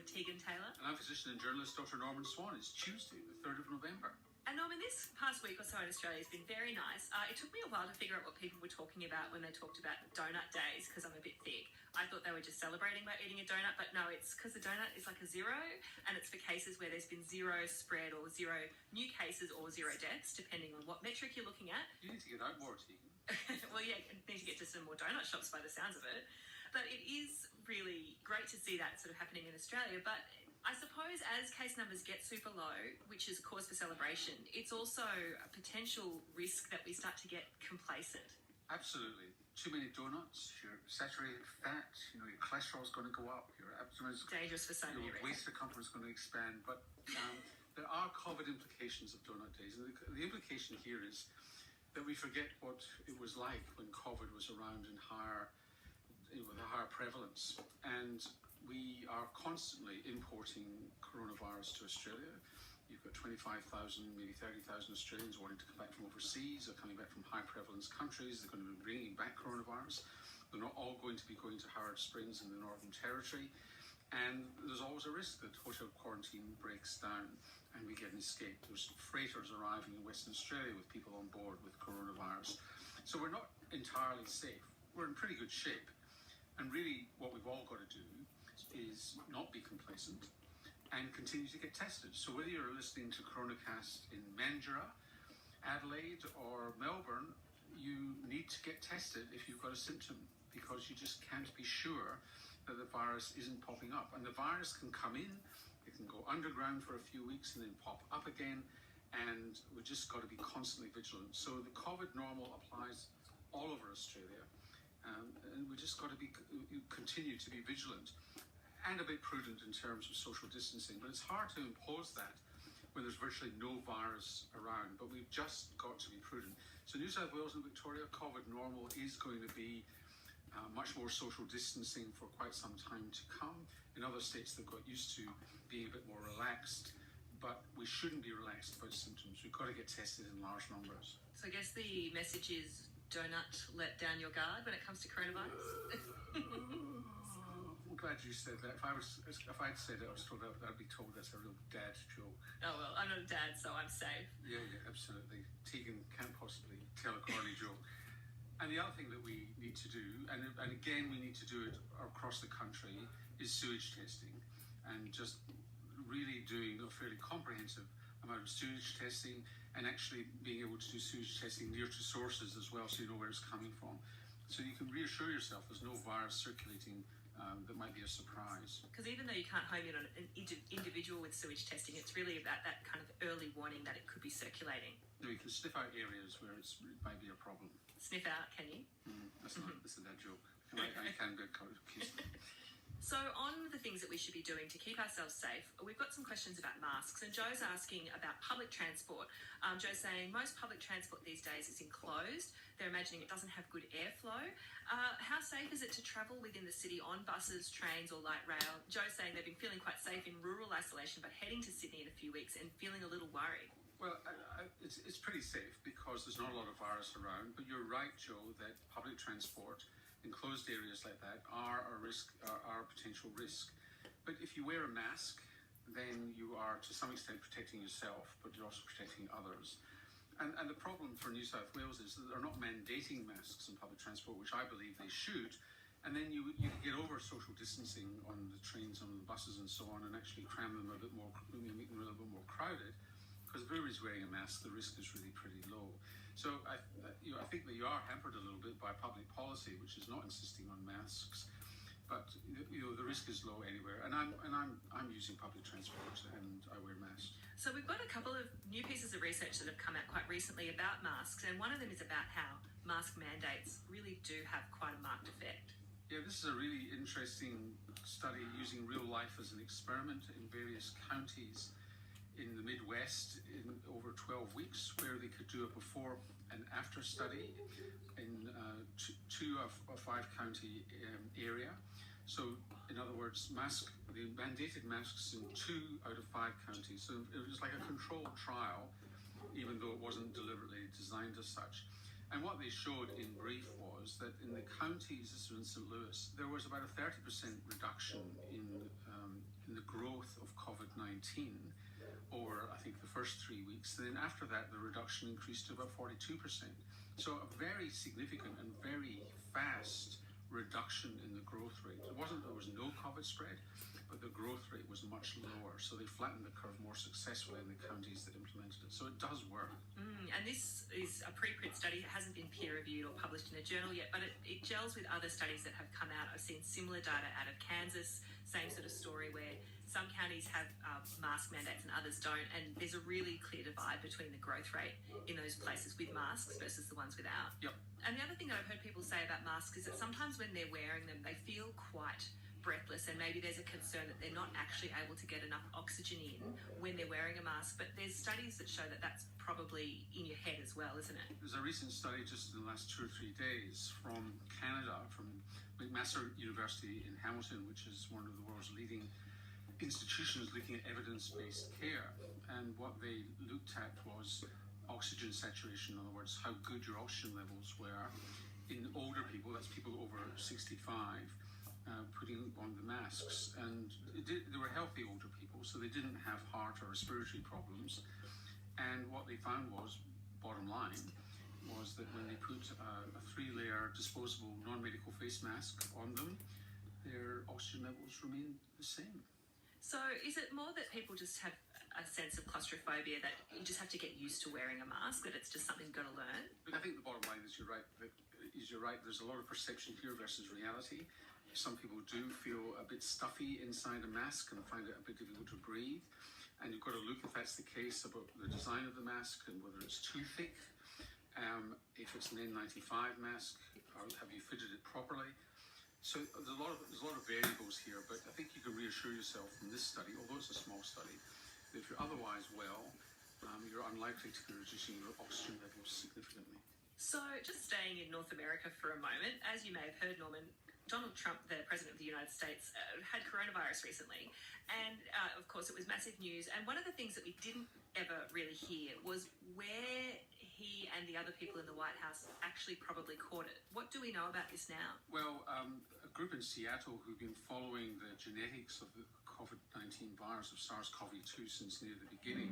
Tegan Taylor. And I'm physician and journalist Dr. Norman Swan. It's Tuesday, the 3rd of November. And Norman, this past week or so in Australia has been very nice. It took me a while to figure out what people were talking about when they talked about donut days, because I'm a bit thick. I thought they were just celebrating by eating a donut, but no, it's because the donut is like a zero, and it's for cases where there's been zero spread or zero new cases or zero deaths, depending on what metric you're looking at. You need to get out more, Tegan. Well, yeah, you need to get to some more donut shops by the sounds of it. But it is really great to see that sort of happening in Australia. But I suppose as case numbers get super low, which is a cause for celebration, it's also a potential risk that we start to get complacent. Absolutely. Too many donuts, your saturated fat, your cholesterol is going to go up, your abdomen is dangerous for so many reasons. Your waist circumference is going to expand. But there are COVID implications of donut days. And the implication here is that we forget what it was like when COVID was around in with a higher prevalence. And we are constantly importing coronavirus to Australia. You've got 25,000, maybe 30,000 Australians wanting to come back from overseas or coming back from high prevalence countries. They're going to be bringing back coronavirus. They're not all going to be going to Howard Springs in the Northern Territory. And there's always a risk that hotel quarantine breaks down and we get an escape. There's freighters arriving in Western Australia with people on board with coronavirus. So we're not entirely safe. We're in pretty good shape. And really what we've all got to do is not be complacent and continue to get tested. So whether you're listening to Coronacast in Mandurah, Adelaide or Melbourne, you need to get tested if you've got a symptom, because you just can't be sure that the virus isn't popping up. And the virus can come in, it can go underground for a few weeks and then pop up again, and we've just got to be constantly vigilant. So the COVID normal applies all over Australia, and we just got to continue to be vigilant and a bit prudent in terms of social distancing. But it's hard to impose that when there's virtually no virus around. But we've just got to be prudent. So New South Wales and Victoria, COVID normal is going to be much more social distancing for quite some time to come. In other states, they've got used to being a bit more relaxed, but we shouldn't be relaxed about symptoms. We've got to get tested in large numbers. So I guess the message is do not let down your guard when it comes to coronavirus. I'm glad you said that. If I'd said it, I'd be told that's a real dad joke. Oh, well, I'm not a dad, so I'm safe. Yeah, absolutely. Tegan can't possibly tell a corny joke. And the other thing that we need to do, and again we need to do it across the country, is sewage testing, and just really doing a fairly comprehensive amount of sewage testing, and actually being able to do sewage testing near to sources as well, so you know where it's coming from. So you can reassure yourself there's no virus circulating that might be a surprise. Because even though you can't home in on an individual with sewage testing, it's really about that kind of early warning that it could be circulating. No, you can sniff out areas where it might be a problem. Sniff out, can you? That's a that joke. I can be accused. So on the things that we should be doing to keep ourselves safe, we've got some questions about masks. And Joe's asking about public transport. Joe's saying most public transport these days is enclosed. They're imagining it doesn't have good airflow. How safe is it to travel within the city on buses, trains or light rail? Joe's saying they've been feeling quite safe in rural isolation, but heading to Sydney in a few weeks and feeling a little worried. Well, it's pretty safe because there's not a lot of virus around. But you're right, Joe, that public transport, enclosed areas like that, are a potential risk. But if you wear a mask, then you are to some extent protecting yourself, but you're also protecting others. And the problem for New South Wales is that they're not mandating masks in public transport, which I believe they should. And then you can get over social distancing on the trains and the buses and so on, and actually cram them a bit more, make them a little bit more crowded. Because if everybody's wearing a mask, the risk is really pretty low. So I think that you are hampered a little bit by public policy, which is not insisting on masks. But the risk is low anywhere, and I'm using public transport and I wear masks. So we've got a couple of new pieces of research that have come out quite recently about masks, and one of them is about how mask mandates really do have quite a marked effect. Yeah, this is a really interesting study using real life as an experiment in various counties in the Midwest in over 12 weeks, where they could do a before and after study in two of 5 county area. So in other words, they mandated masks in 2 out of 5 counties. So it was like a controlled trial, even though it wasn't deliberately designed as such. And what they showed in brief was that in the counties, this was in St. Louis, there was about a 30% reduction in the growth COVID-19 over, I think, the first 3 weeks. Then after that, the reduction increased to about 42%. So a very significant and very fast reduction in the growth rate. There was no COVID spread, but the growth rate was much lower. So they flattened the curve more successfully in the counties that implemented it. So it does work. And this is a preprint study. It hasn't been peer-reviewed or published in a journal yet, but it gels with other studies that have come out. I've seen similar data out of Kansas, same sort of story where some counties have mask mandates and others don't, and there's a really clear divide between the growth rate in those places with masks versus the ones without. Yep. And the other thing that I've heard people say about masks is that sometimes when they're wearing them, they feel quite breathless, and maybe there's a concern that they're not actually able to get enough oxygen in when they're wearing a mask. But there's studies that show that that's probably in your head as well, isn't it? There's a recent study just in the last 2 or 3 days from Canada, from McMaster University in Hamilton, which is one of the world's leading institutions looking at evidence-based care. And what they looked at was oxygen saturation, in other words, how good your oxygen levels were in older people, that's people over 65, putting on the masks. And they were healthy older people, so they didn't have heart or respiratory problems. And what they found was, bottom line, was that when they put a 3-layer disposable non-medical face mask on them, their oxygen levels remained the same. So is it more that people just have a sense of claustrophobia, that you just have to get used to wearing a mask, that it's just something you've got to learn? But I think the bottom line is you're right. There's a lot of perception here versus reality. Some people do feel a bit stuffy inside a mask and find it a bit difficult to breathe. And you've got to look, if that's the case, about the design of the mask and whether it's too thick. If it's an N95 mask, or have you fitted it properly? So there's a lot of variables here, but I think you can reassure yourself from this study, although it's a small study, that if you're otherwise well, you're unlikely to be reducing your oxygen levels significantly. So just staying in North America for a moment, as you may have heard, Norman, Donald Trump, the President of the United States, had coronavirus recently. And of course, it was massive news. And one of the things that we didn't ever really hear was where he and the other people in the White House actually probably caught it. What do we know about this now? Well, a group in Seattle who've been following the genetics of the COVID-19 virus of SARS-CoV-2 since near the beginning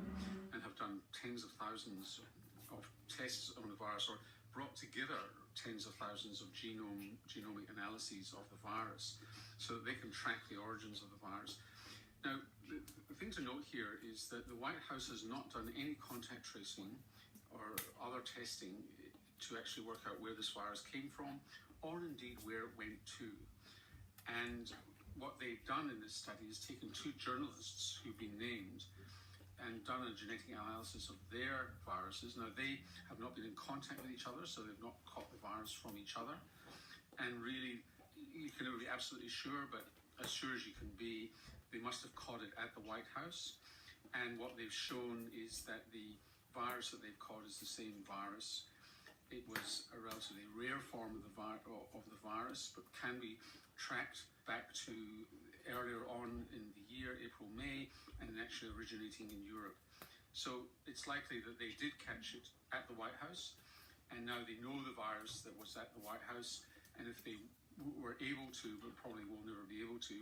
and have done tens of thousands of tests on the virus, or brought together tens of thousands of genomic analyses of the virus so that they can track the origins of the virus. Now, the thing to note here is that the White House has not done any contact tracing or other testing to actually work out where this virus came from, or indeed where it went to. And what they've done in this study is taken 2 journalists who've been named and done a genetic analysis of their viruses. Now, they have not been in contact with each other, so they've not caught the virus from each other. And really, you can never be absolutely sure, but as sure as you can be, they must have caught it at the White House. And what they've shown is that the virus that they've caught is the same virus. It was a relatively rare form of the virus, but can be tracked back to earlier on in the year, April, May, and actually originating in Europe. So it's likely that they did catch it at the White House, and now they know the virus that was at the White House, and if they were able to, but probably will never be able to,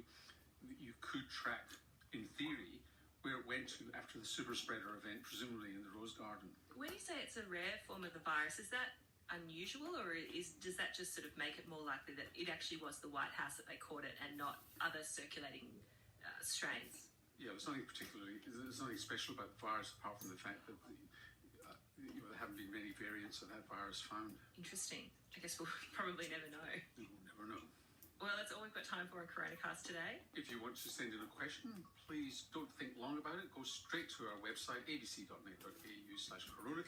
you could track, in theory, where it went to after the super spreader event, presumably in the Rose Garden. When you say it's a rare form of the virus, is that unusual, or does that just sort of make it more likely that it actually was the White House that they caught it and not other circulating strains? Yeah, there's nothing special about the virus apart from the fact that there haven't been many variants of that virus found. Interesting. I guess we'll probably never know. We'll never know. Well, that's all we've got time for on Coronacast today. If you want to send in a question, please don't think long about it. Go straight to our website, abc.net.au/coronacast.